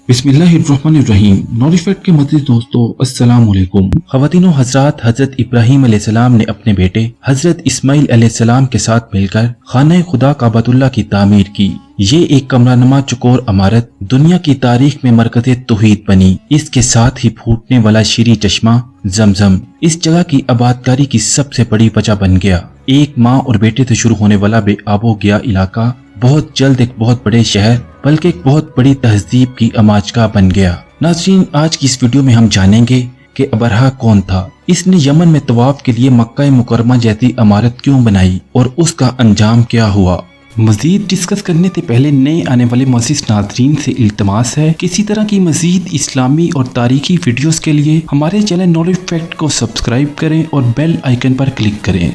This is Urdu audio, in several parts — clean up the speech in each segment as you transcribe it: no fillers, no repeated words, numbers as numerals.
بسم اللہ الرحمن الرحیم۔ نوریفیکٹ کے مزید دوستو السلام علیکم۔ خواتین و حضرات، حضرت ابراہیم علیہ السلام نے اپنے بیٹے حضرت اسماعیل علیہ السلام کے ساتھ مل کر خانہ خدا کعبۃ اللہ کی تعمیر کی۔ یہ ایک کمرہ نما چکور عمارت دنیا کی تاریخ میں مرکز توحید بنی۔ اس کے ساتھ ہی پھوٹنے والا شیریں چشمہ زمزم اس جگہ کی آبادکاری کی سب سے بڑی وجہ بن گیا۔ ایک ماں اور بیٹے سے شروع ہونے والا بے آب و گیا علاقہ بہت جلد ایک بہت بڑے شہر بلکہ ایک بہت بڑی تہذیب کی آماجگاہ بن گیا۔ ناظرین، آج کی اس ویڈیو میں ہم جانیں گے کہ ابرہہ کون تھا، اس نے یمن میں طواف کے لیے مکہ مکرمہ جیسی عمارت کیوں بنائی اور اس کا انجام کیا ہوا۔ مزید ڈسکس کرنے سے پہلے نئے آنے والے معزز ناظرین سے التماس ہے کہ اسی طرح کی مزید اسلامی اور تاریخی ویڈیوز کے لیے ہمارے چینل نوریفیکٹ کو سبسکرائب کریں اور بیل آئیکن پر کلک کریں۔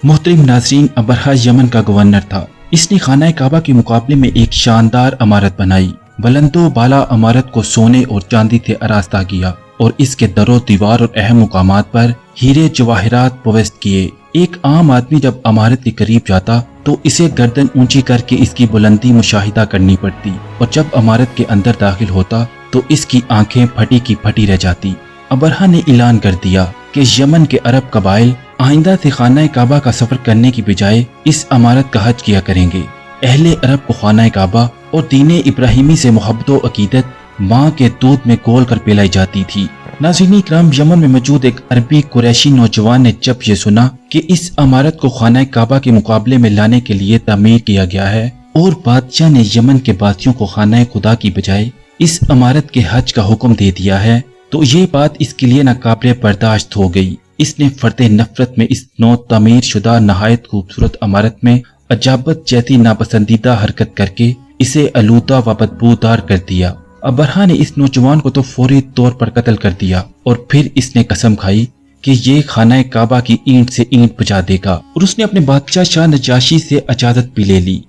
محترم ناظرین، ابرہہ یمن کا گورنر تھا۔ اس نے خانہ کعبہ کے مقابلے میں ایک شاندار عمارت بنائی۔ بلند و بالا عمارت کو سونے اور چاندی سے آراستہ کیا اور اس کے در و دیوار اور اہم مقامات پر ہیرے جواہرات پوست کیے۔ ایک عام آدمی جب عمارت کے قریب جاتا تو اسے گردن اونچی کر کے اس کی بلندی مشاہدہ کرنی پڑتی، اور جب عمارت کے اندر داخل ہوتا تو اس کی آنکھیں پھٹی کی پھٹی رہ جاتی۔ ابرہہ نے اعلان کر دیا کہ یمن کے عرب قبائل آئندہ سے خانہ کعبہ کا سفر کرنے کی بجائے اس عمارت کا حج کیا کریں گے۔ اہل عرب کو خانہ کعبہ اور دین ابراہیمی سے محبت و عقیدت ماں کے دودھ میں گول کر پلائی جاتی تھی۔ ناظرین کرام، یمن میں موجود ایک عربی قریشی نوجوان نے جب یہ سنا کہ اس عمارت کو خانہ کعبہ کے مقابلے میں لانے کے لیے تعمیر کیا گیا ہے اور بادشاہ نے یمن کے باسیوں کو خانہ خدا کی بجائے اس عمارت کے حج کا حکم دے دیا ہے، تو یہ بات اس کے لیے ناقابل برداشت ہو گئی۔ اس نے فرد نفرت میں اس نو تعمیر شدہ نہایت خوبصورت عمارت میں عجابت جیسی ناپسندیدہ حرکت کر کے اسے آلودہ و بدبودار کر دیا۔ ابرہہ نے اس نوجوان کو تو فوری طور پر قتل کر دیا اور پھر اس نے قسم کھائی کہ یہ خانہ کعبہ کی اینٹ سے اینٹ بجا دے گا، اور اس نے اپنے بادشاہ شاہ نجاشی سے اجازت بھی لے لی۔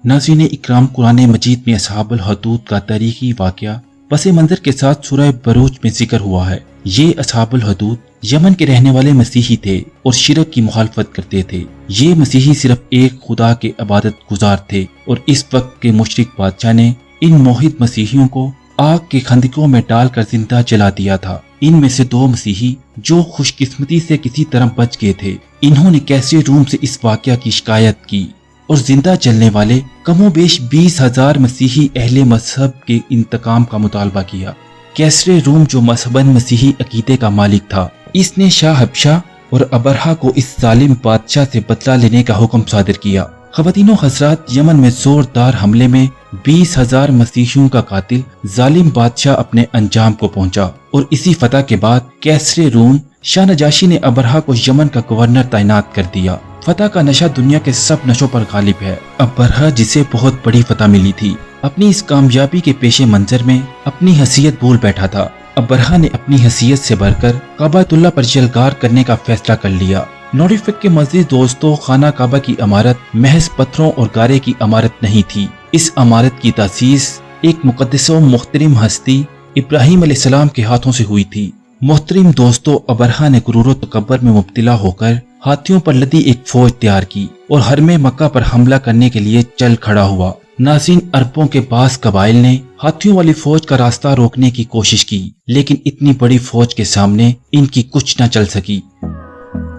ناظرین اکرام، قرآن مجید میں اصحاب الحدود کا تاریخی واقعہ پس منظر کے ساتھ سورہ بروج میں ذکر ہوا ہے۔ یہ اصحاب الحدود یمن کے رہنے والے مسیحی تھے اور شرک کی مخالفت کرتے تھے۔ یہ مسیحی صرف ایک خدا کے عبادت گزار تھے، اور اس وقت کے مشرک بادشاہ نے ان موحد مسیحیوں کو آگ کے خندقوں میں ڈال کر زندہ جلا دیا تھا۔ ان میں سے 2 مسیحی جو خوش قسمتی سے کسی طرح بچ گئے تھے، انہوں نے کیسری روم سے اس واقعہ کی شکایت کی، اور زندہ جلنے والے کم و بیش 20,000 مسیحی اہل مذہب کے انتقام کا مطالبہ کیا۔ کیسری روم جو مذہباً مسیحی عقیدے کا مالک تھا، اس نے شاہ حبشہ اور ابرہہ کو اس ظالم بادشاہ سے بدلہ لینے کا حکم صادر کیا۔ خواتین و حضرات، یمن میں زوردار حملے میں 20,000 مسیحیوں کا قاتل ظالم بادشاہ اپنے انجام کو پہنچا، اور اسی فتح کے بعد کیسری روم شاہ نجاشی نے ابرہہ کو یمن کا گورنر تعینات کر دیا۔ فتح کا نشہ دنیا کے سب نشوں پر غالب ہے۔ ابرہہ جسے بہت بڑی فتح ملی تھی، اپنی اس کامیابی کے پیش منظر میں اپنی حیثیت بھول بیٹھا تھا۔ ابرہہ نے اپنی حیثیت سے بڑھ کر کعبۃ اللہ پر یلغار کرنے کا فیصلہ کر لیا۔ نوریفیکٹ کے مزید دوستوں، خانہ کعبہ کی عمارت محض پتھروں اور گارے کی عمارت نہیں تھی۔ اس عمارت کی تاسیس ایک مقدس و محترم ہستی ابراہیم علیہ السلام کے ہاتھوں سے ہوئی تھی۔ محترم دوستوں، ابرہہ نے غرور و تکبر میں مبتلا ہو کر ہاتھیوں پر لدی ایک فوج تیار کی اور حرم مکہ پر حملہ کرنے کے لیے چل کھڑا ہوا۔ ناظرین، عربوں کے بعض قبائل نے ہاتھیوں والی فوج کا راستہ روکنے کی کوشش کی، لیکن اتنی بڑی فوج کے سامنے ان کی کچھ نہ چل سکی،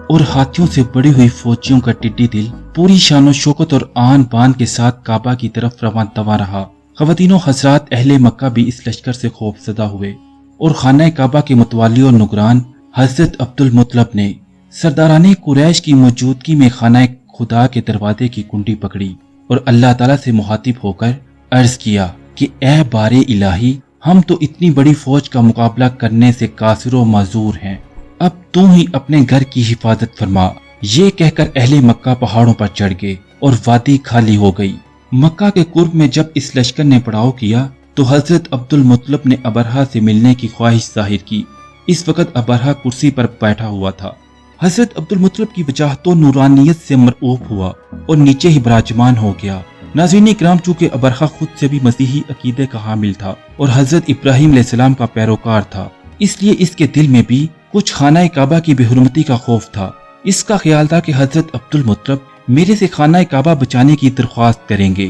اور ہاتھیوں سے بڑی ہوئی فوجیوں کا ٹڈی دل پوری شان و شوکت اور آن بان کے ساتھ کعبہ کی طرف رواں دواں رہا۔ خواتین و حضرات، اہل مکہ بھی اس لشکر سے خوف زدہ ہوئے، اور خانہ کعبہ کے متولی اور نگران حضرت عبد المطلب نے سرداران قریش کی موجودگی میں خانہ خدا کے دروازے کی کنڈی پکڑی اور اللہ تعالیٰ سے مخاطب ہو کر عرض کیا کہ اے بار الہی، ہم تو اتنی بڑی فوج کا مقابلہ کرنے سے قاصر و معذور ہیں، اب تو ہی اپنے گھر کی حفاظت فرما۔ یہ کہہ کر اہل مکہ پہاڑوں پر چڑھ گئے اور وادی خالی ہو گئی۔ مکہ کے قرب میں جب اس لشکر نے پڑاؤ کیا تو حضرت عبد المطلب نے ابرہہ سے ملنے کی خواہش ظاہر کی۔ اس وقت ابرہہ کرسی پر بیٹھا ہوا تھا۔ حضرت عبد المطلب کی وجاہت و نورانیت سے مرعوب ہوا اور نیچے ہی براجمان ہو گیا۔ ناظرین اکرام، چونکہ ابرہہ خود سے بھی مسیحی عقیدے کا حامل تھا اور حضرت ابراہیم علیہ السلام کا پیروکار تھا، اس لیے اس کے دل میں بھی کچھ خانہ کعبہ کی بے حرمتی کا خوف تھا۔ اس کا خیال تھا کہ حضرت عبد المطلب میرے سے خانہ کعبہ بچانے کی درخواست کریں گے،